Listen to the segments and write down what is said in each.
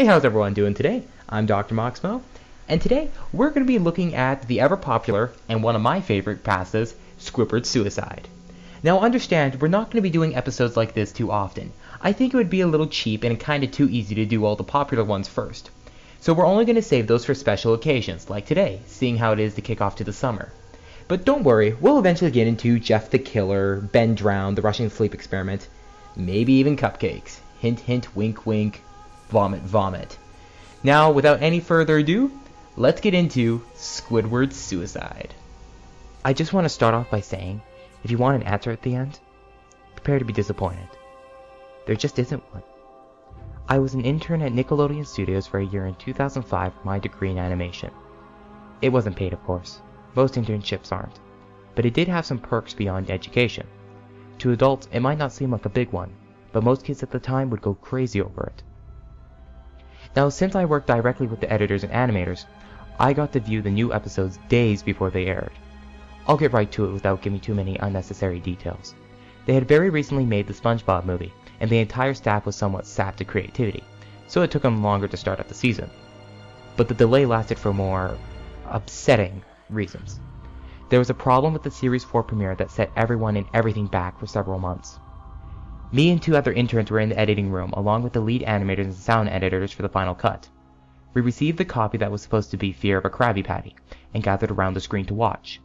Hey, how's everyone doing today? I'm Dr.Moxmo, and today we're going to be looking at the ever-popular and one of my favorite pastas, Squidward suicide. Now understand, we're not going to be doing episodes like this too often. I think it would be a little cheap and kind of too easy to do all the popular ones first. So we're only going to save those for special occasions, like today, seeing how it is to kick off to the summer. But don't worry, we'll eventually get into Jeff the Killer, Ben Drowned, the Russian Sleep Experiment, maybe even cupcakes. Hint, hint, wink, wink. Vomit, vomit. Now, without any further ado, let's get into Squidward's suicide. I just want to start off by saying, if you want an answer at the end, prepare to be disappointed. There just isn't one. I was an intern at Nickelodeon Studios for a year in 2005 for my degree in animation. It wasn't paid, of course. Most internships aren't. But it did have some perks beyond education. To adults, it might not seem like a big one, but most kids at the time would go crazy over it. Now, since I worked directly with the editors and animators, I got to view the new episodes days before they aired. I'll get right to it without giving too many unnecessary details. They had very recently made the SpongeBob movie, and the entire staff was somewhat sapped to creativity, so it took them longer to start up the season. But the delay lasted for more upsetting reasons. There was a problem with the Series 4 premiere that set everyone and everything back for several months. Me and two other interns were in the editing room, along with the lead animators and sound editors for the final cut. We received the copy that was supposed to be Fear of a Krabby Patty, and gathered around the screen to watch.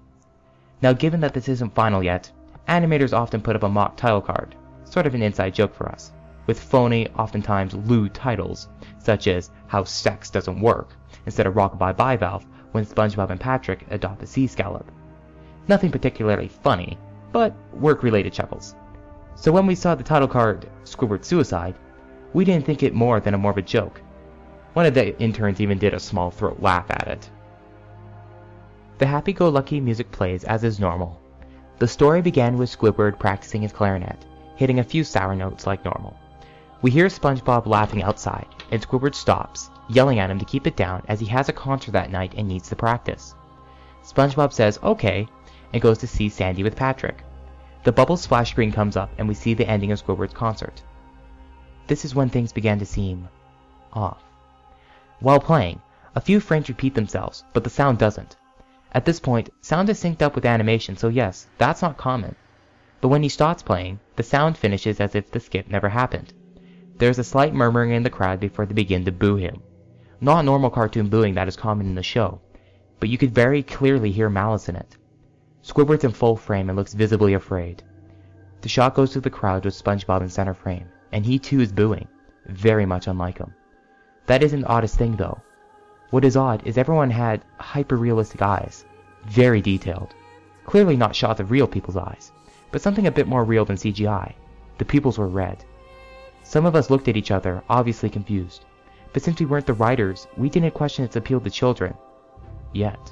Now, given that this isn't final yet, animators often put up a mock title card, sort of an inside joke for us, with phony, oftentimes lewd titles, such as How Sex Doesn't Work, instead of Rockabye Bivalve when SpongeBob and Patrick adopt a sea scallop. Nothing particularly funny, but work-related chuckles. So when we saw the title card, Squidward Suicide, we didn't think it more than a morbid joke. One of the interns even did a small throat laugh at it. The happy-go-lucky music plays as is normal. The story began with Squidward practicing his clarinet, hitting a few sour notes like normal. We hear SpongeBob laughing outside, and Squidward stops, yelling at him to keep it down as he has a concert that night and needs to practice. SpongeBob says okay, and goes to see Sandy with Patrick. The bubble splash screen comes up and we see the ending of Squidward's concert. This is when things began to seem off. While playing, a few frames repeat themselves, but the sound doesn't. At this point, sound is synced up with animation, so yes, that's not common. But when he stops playing, the sound finishes as if the skip never happened. There is a slight murmuring in the crowd before they begin to boo him. Not normal cartoon booing that is common in the show, but you could very clearly hear malice in it. Squidward's in full frame and looks visibly afraid. The shot goes to the crowd with SpongeBob in center frame, and he too is booing, very much unlike him. That isn't the oddest thing though. What is odd is everyone had hyper-realistic eyes, very detailed. Clearly not shots of real people's eyes, but something a bit more real than CGI. The pupils were red. Some of us looked at each other, obviously confused, but since we weren't the writers, we didn't question its appeal to children. Yet.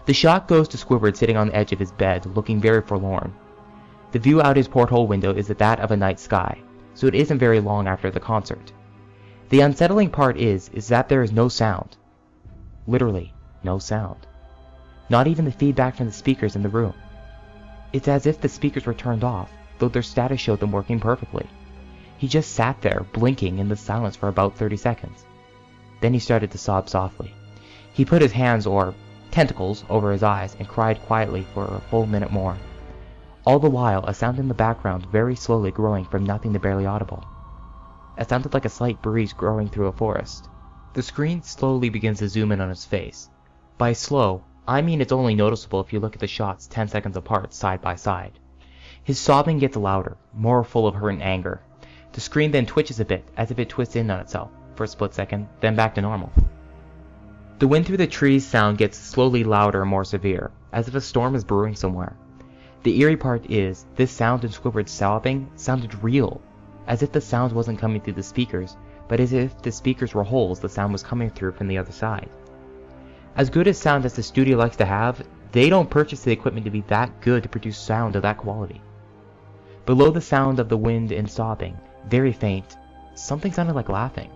The shot goes to Squidward sitting on the edge of his bed, looking very forlorn. The view out his porthole window is that of a night sky, so it isn't very long after the concert. The unsettling part is that there is no sound. Literally, no sound. Not even the feedback from the speakers in the room. It's as if the speakers were turned off, though their status showed them working perfectly. He just sat there, blinking in the silence for about 30 seconds. Then he started to sob softly. He put his hands, or tentacles, over his eyes and cried quietly for a full minute more. All the while, a sound in the background very slowly growing from nothing to barely audible. It sounded like a slight breeze growing through a forest. The screen slowly begins to zoom in on his face. By slow, I mean it's only noticeable if you look at the shots 10 seconds apart, side by side. His sobbing gets louder, more full of hurt and anger. The screen then twitches a bit, as if it twists in on itself, for a split second, then back to normal. The wind through the trees sound gets slowly louder and more severe, as if a storm is brewing somewhere. The eerie part is, this sound in Squidward's sobbing sounded real, as if the sound wasn't coming through the speakers, but as if the speakers were holes the sound was coming through from the other side. As good a sound as the studio likes to have, they don't purchase the equipment to be that good to produce sound of that quality. Below the sound of the wind and sobbing, very faint, something sounded like laughing.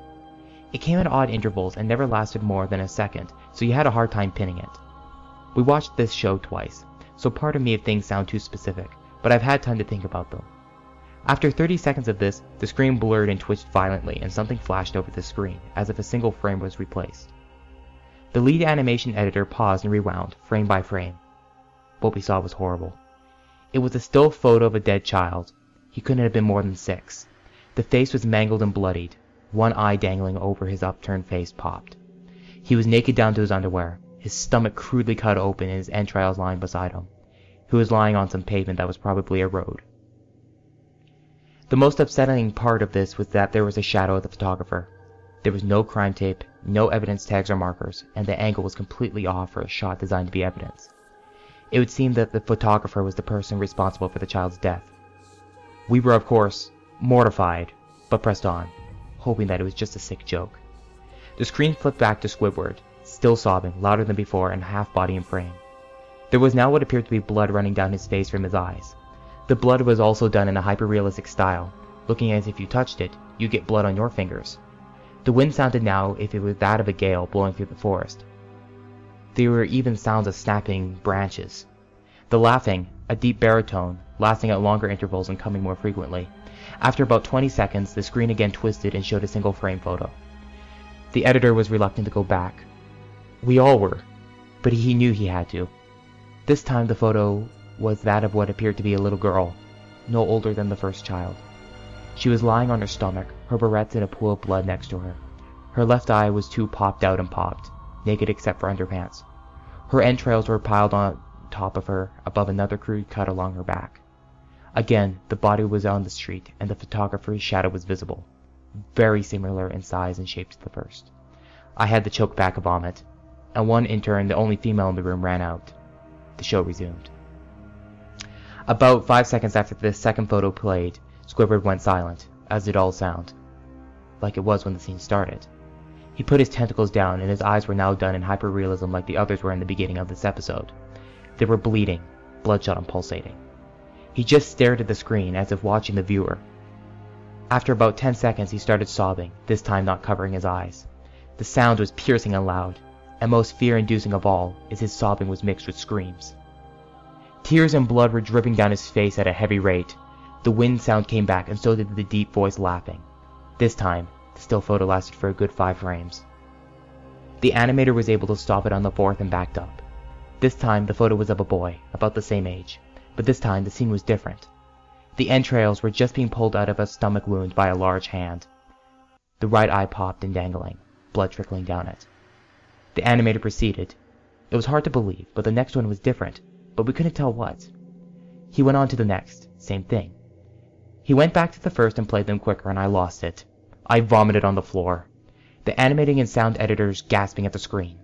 It came at odd intervals and never lasted more than a second, so you had a hard time pinning it. We watched this show twice, so pardon me if things sound too specific, but I've had time to think about them. After 30 seconds of this, the screen blurred and twitched violently and something flashed over the screen, as if a single frame was replaced. The lead animation editor paused and rewound, frame by frame. What we saw was horrible. It was a still photo of a dead child. He couldn't have been more than 6. The face was mangled and bloodied. One eye dangling over his upturned face popped. He was naked down to his underwear, his stomach crudely cut open and his entrails lying beside him. He was lying on some pavement that was probably a road. The most upsetting part of this was that there was a shadow of the photographer. There was no crime tape, no evidence tags or markers, and the angle was completely off for a shot designed to be evidence. It would seem that the photographer was the person responsible for the child's death. We were, of course, mortified, but pressed on, hoping that it was just a sick joke. The screen flipped back to Squidward, still sobbing, louder than before and half body in frame. There was now what appeared to be blood running down his face from his eyes. The blood was also done in a hyper-realistic style, looking as if you touched it, you get blood on your fingers. The wind sounded now if it was that of a gale blowing through the forest. There were even sounds of snapping branches. The laughing, a deep baritone, lasting at longer intervals and coming more frequently. After about 20 seconds, the screen again twisted and showed a single frame photo. The editor was reluctant to go back. We all were, but he knew he had to. This time the photo was that of what appeared to be a little girl, no older than the first child. She was lying on her stomach, her barrettes in a pool of blood next to her. Her left eye was too popped out and popped, naked except for underpants. Her entrails were piled on top of her, above another crude cut along her back. Again, the body was on the street, and the photographer's shadow was visible, very similar in size and shape to the first. I had to choke back a vomit, and one intern, the only female in the room, ran out. The show resumed. About 5 seconds after this second photo played, Squidward went silent, as did all sound, like it was when the scene started. He put his tentacles down, and his eyes were now done in hyper-realism like the others were in the beginning of this episode. They were bleeding, bloodshot and pulsating. He just stared at the screen as if watching the viewer. After about 10 seconds he started sobbing, this time not covering his eyes. The sound was piercing and loud, and most fear-inducing of all is his sobbing was mixed with screams. Tears and blood were dripping down his face at a heavy rate. The wind sound came back, and so did the deep voice laughing. This time, the still photo lasted for a good 5 frames. The animator was able to stop it on the 4th and backed up. This time the photo was of a boy, about the same age, but this time the scene was different. The entrails were just being pulled out of a stomach wound by a large hand. The right eye popped and dangling, blood trickling down it. The animator proceeded. It was hard to believe, but the next one was different, but we couldn't tell what. He went on to the next, same thing. He went back to the first and played them quicker, and I lost it. I vomited on the floor. The animating and sound editors gasping at the screen.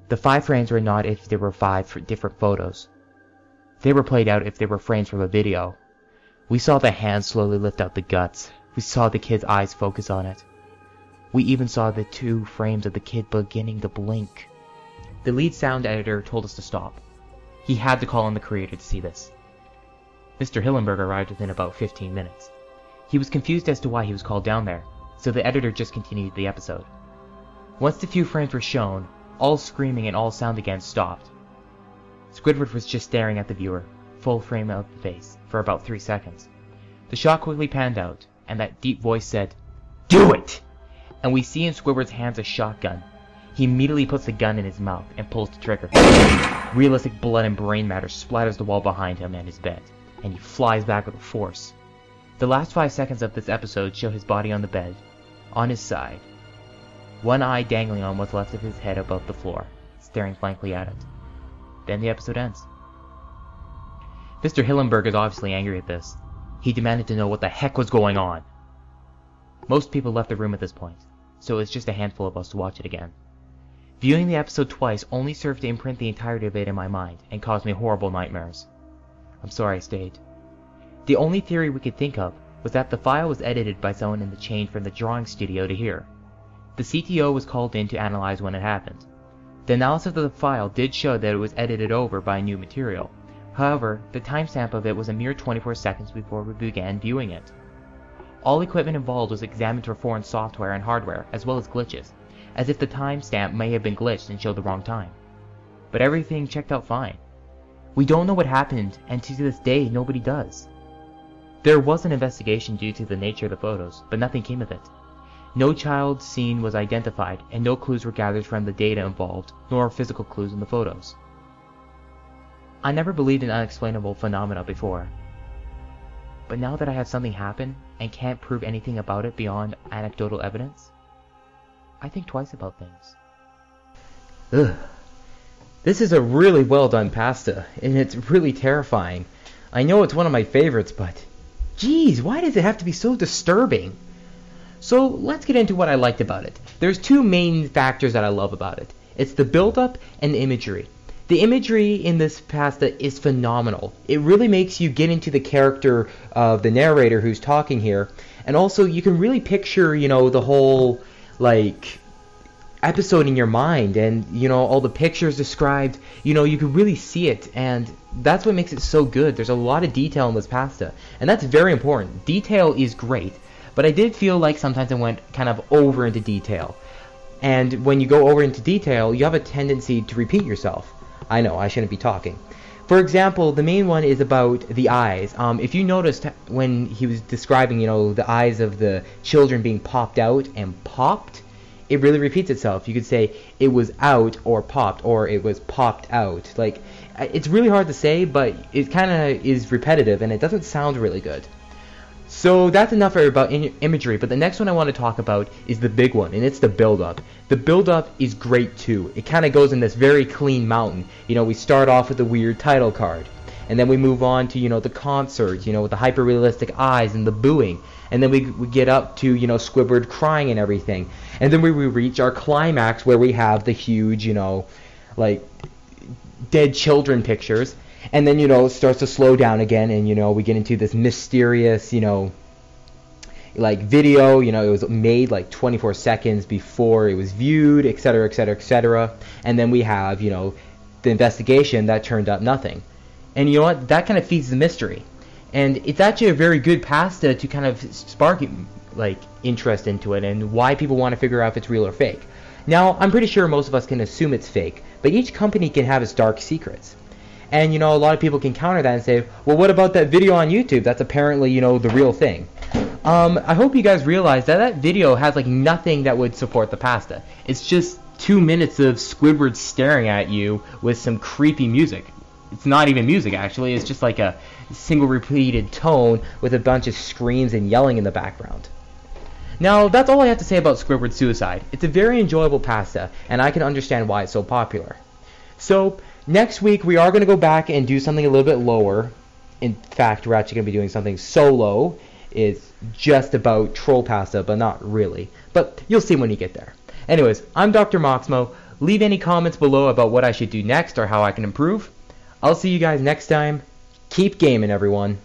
The 5 frames were not if there were 5 different photos. They were played out if they were frames from a video. We saw the hand slowly lift out the guts. We saw the kid's eyes focus on it. We even saw the 2 frames of the kid beginning to blink. The lead sound editor told us to stop. He had to call on the creator to see this. Mr. Hillenberg arrived within about 15 minutes. He was confused as to why he was called down there, so the editor just continued the episode. Once the few frames were shown, all screaming and all sound again stopped. Squidward was just staring at the viewer, full frame of the face, for about 3 seconds. The shot quickly panned out, and that deep voice said, "Do it!" And we see in Squidward's hands a shotgun. He immediately puts the gun in his mouth and pulls the trigger. Realistic blood and brain matter splatters the wall behind him and his bed, and he flies back with force. The last 5 seconds of this episode show his body on the bed, on his side, one eye dangling on what's left of his head above the floor, staring blankly at it. Then the episode ends. Mr. Hillenberg is obviously angry at this. He demanded to know what the heck was going on. Most people left the room at this point, so it's just a handful of us to watch it again. Viewing the episode twice only served to imprint the entirety of it in my mind and caused me horrible nightmares. I'm sorry I stayed. The only theory we could think of was that the file was edited by someone in the chain from the drawing studio to here. The CTO was called in to analyze when it happened. The analysis of the file did show that it was edited over by new material. However, the timestamp of it was a mere 24 seconds before we began viewing it. All equipment involved was examined for foreign software and hardware, as well as glitches, as if the timestamp may have been glitched and showed the wrong time. But everything checked out fine. We don't know what happened, and to this day nobody does. There was an investigation due to the nature of the photos, but nothing came of it. No child scene was identified, and no clues were gathered from the data involved, nor physical clues in the photos. I never believed in unexplainable phenomena before. But now that I have something happen, and can't prove anything about it beyond anecdotal evidence, I think twice about things. Ugh. This is a really well done pasta, and it's really terrifying. I know it's one of my favorites, but geez, why does it have to be so disturbing? So let's get into what I liked about it. There's two main factors that I love about it. It's the build-up and the imagery. The imagery in this pasta is phenomenal. It really makes you get into the character of the narrator who's talking here, and also you can really picture, the whole, episode in your mind, and, all the pictures described, you can really see it, and that's what makes it so good. There's a lot of detail in this pasta, and that's very important. Detail is great, but I did feel like sometimes I went kind of over into detail. And when you go over into detail, you have a tendency to repeat yourself. I know, I shouldn't be talking. For example, the main one is about the eyes. If you noticed when he was describing, the eyes of the children being popped out and popped, it really repeats itself. You could say it was out or popped, or it was popped out. It's really hard to say, but it kind of is repetitive, and it doesn't sound really good. So that's enough about imagery, but the next one I want to talk about is the big one, and it's the build-up. The build-up is great too. It kind of goes in this very clean mountain. We start off with the weird title card, and then we move on to, the concert, with the hyper-realistic eyes and the booing, and then we get up to, Squidward crying and everything, and then we reach our climax where we have the huge, dead children pictures. And then, it starts to slow down again, and, we get into this mysterious, video, it was made 24 seconds before it was viewed, etc., etc., etc. And then we have, the investigation that turned up nothing. And you know what? That kind of feeds the mystery. And it's actually a very good pasta to kind of spark, interest into it and why people want to figure out if it's real or fake. Now, I'm pretty sure most of us can assume it's fake, but each company can have its dark secrets. And, a lot of people can counter that and say, well, what about that video on YouTube? That's apparently, the real thing. I hope you guys realize that video has, nothing that would support the pasta. It's just 2 minutes of Squidward staring at you with some creepy music. It's not even music, actually. It's just a single repeated tone with a bunch of screams and yelling in the background. Now, that's all I have to say about Squidward Suicide. It's a very enjoyable pasta, and I can understand why it's so popular. So, next week, we are going to go back and do something a little bit lower. In fact, we're actually going to be doing something so low. It's just about troll pasta, but not really. But you'll see when you get there. Anyways, I'm Dr.Moxmo. Leave any comments below about what I should do next or how I can improve. I'll see you guys next time. Keep gaming, everyone.